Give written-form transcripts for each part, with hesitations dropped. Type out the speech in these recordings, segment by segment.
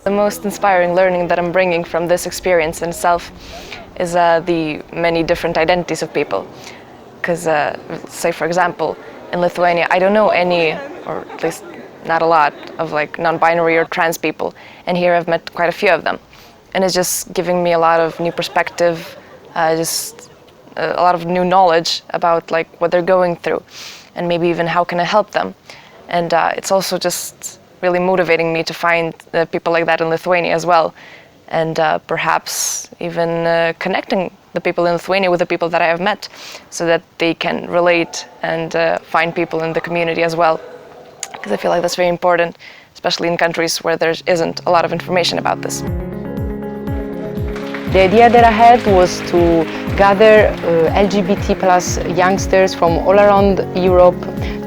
The most inspiring learning that I'm bringing from this experience in itself is the many different identities of people. Because, say for example, in Lithuania, I don't know any, or at least not a lot, of like non-binary or trans people, and here I've met quite a few of them. And it's just giving me a lot of new perspective, just a lot of new knowledge about like what they're going through, and maybe even how can I help them. And it's also just really motivating me to find people like that in Lithuania as well, and perhaps even connecting the people in Lithuania with the people that I have met, so that they can relate and find people in the community as well. Because I feel like that's very important, especially in countries where there isn't a lot of information about this. The idea that I had was to gather LGBT plus youngsters from all around Europe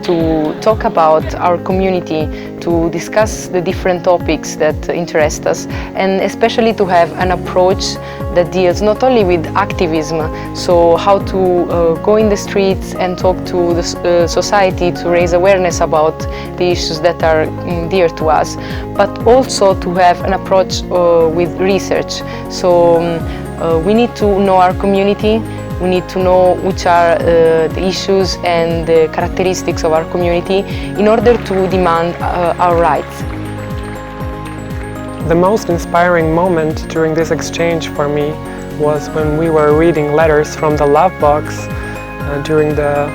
to talk about our community, to discuss the different topics that interest us, and especially to have an approach that deals not only with activism, so how to go in the streets and talk to the society to raise awareness about the issues that are dear to us, but also to have an approach with research. So we need to know our community. We need to know which are the issues and the characteristics of our community in order to demand our rights. The most inspiring moment during this exchange for me was when we were reading letters from the love box during the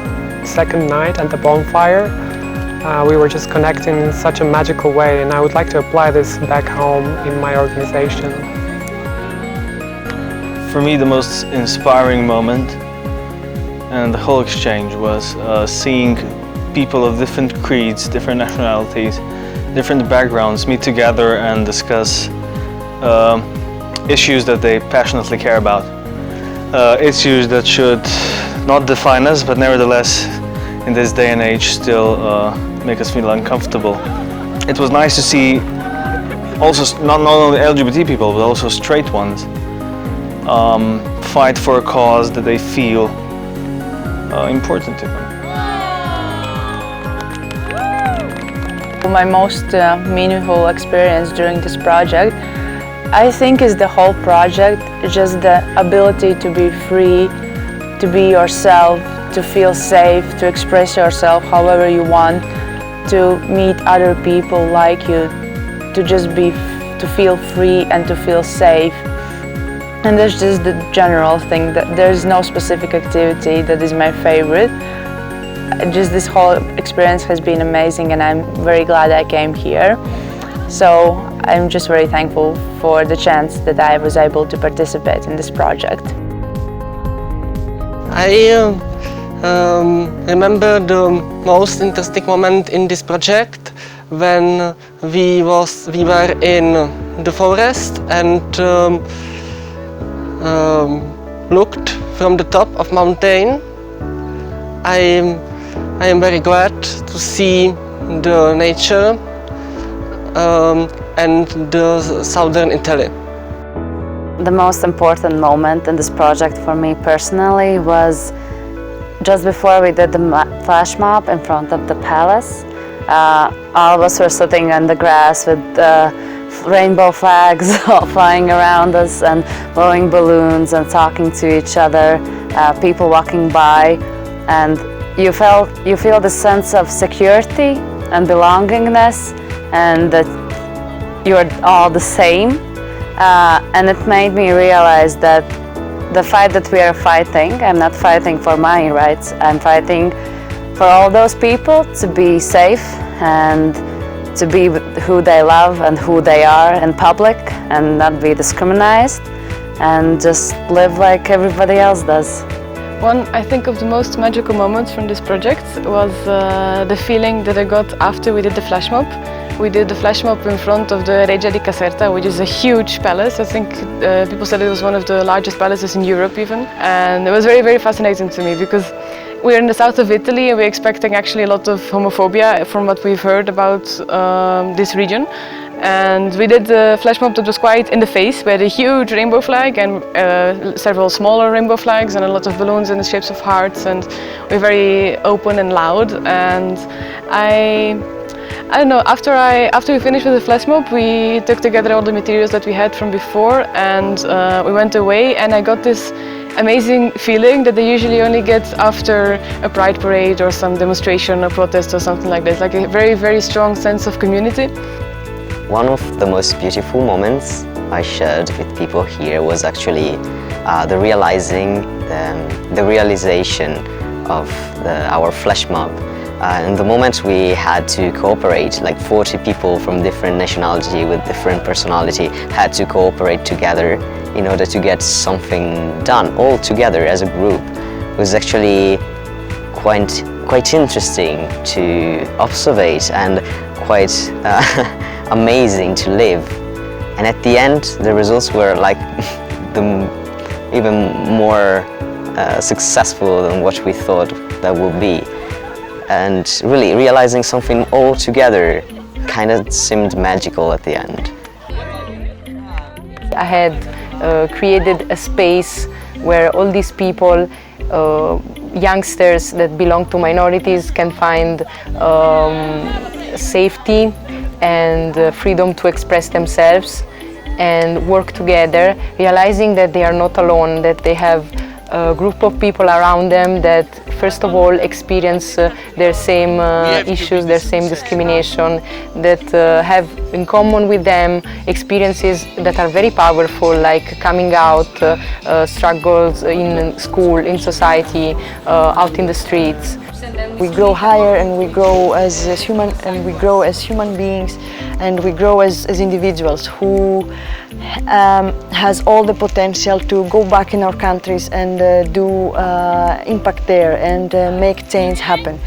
second night at the bonfire. We were just connecting in such a magical way, and I would like to apply this back home in my organization. For me, the most inspiring moment and the whole exchange was seeing people of different creeds, different nationalities, different backgrounds meet together and discuss issues that they passionately care about. Issues that should not define us, but nevertheless, in this day and age, still make us feel uncomfortable. It was nice to see also not only LGBT people, but also straight ones fight for a cause that they feel important to them. My most meaningful experience during this project, I think, is the whole project, just the ability to be free, to be yourself, to feel safe, to express yourself however you want, to meet other people like you, to feel free and to feel safe. And there's just the general thing that there's no specific activity that is my favorite. Just this whole experience has been amazing, and I'm very glad I came here. So I'm just very thankful for the chance that I was able to participate in this project. I remember the most interesting moment in this project when we were in the forest and looked from the top of mountain. I am very glad to see the nature and the southern Italy. The most important moment in this project for me personally was just before we did the flash mob in front of the palace. All of us were sitting on the grass with rainbow flags flying around us and blowing balloons and talking to each other, people walking by, and you feel the sense of security and belongingness, and that you are all the same. And it made me realize that the fight that we are fighting, I'm not fighting for my rights, I'm fighting for all those people to be safe and to be who they love and who they are in public and not be discriminated and just live like everybody else does. One, I think, of the most magical moments from this project was the feeling that I got after we did the flash mob. We did the flash mob in front of the Arcigay Caserta, which is a huge palace. I think people said it was one of the largest palaces in Europe even. And it was very, very fascinating to me because we're in the south of Italy and we're expecting actually a lot of homophobia from what we've heard about this region. And we did the flash mob that was quite in the face. We had a huge rainbow flag and several smaller rainbow flags and a lot of balloons in the shapes of hearts, and we're very open and loud. And I don't know, after we finished with the flash mob, we took together all the materials that we had from before, and we went away, and I got this amazing feeling that they usually only get after a pride parade or some demonstration or protest or something like that. Like a very, very strong sense of community. One of the most beautiful moments I shared with people here was actually the realization of our flash mob. In the moment we had to cooperate, like 40 people from different nationality with different personality had to cooperate together in order to get something done all together as a group. It was actually quite interesting to observe and quite amazing to live. And at the end the results were like even more successful than what we thought that would be. And really realizing something all together kind of seemed magical at the end. I had created a space where all these people, youngsters that belong to minorities, can find safety and freedom to express themselves and work together, realizing that they are not alone, that they have a group of people around them that first of all experience their same issues, their same discrimination, that have in common with them experiences that are very powerful, like coming out, struggles in school, in society, out in the streets. We grow higher and we grow as human beings, and we grow as individuals who has all the potential to go back in our countries and do impact there and make change happen.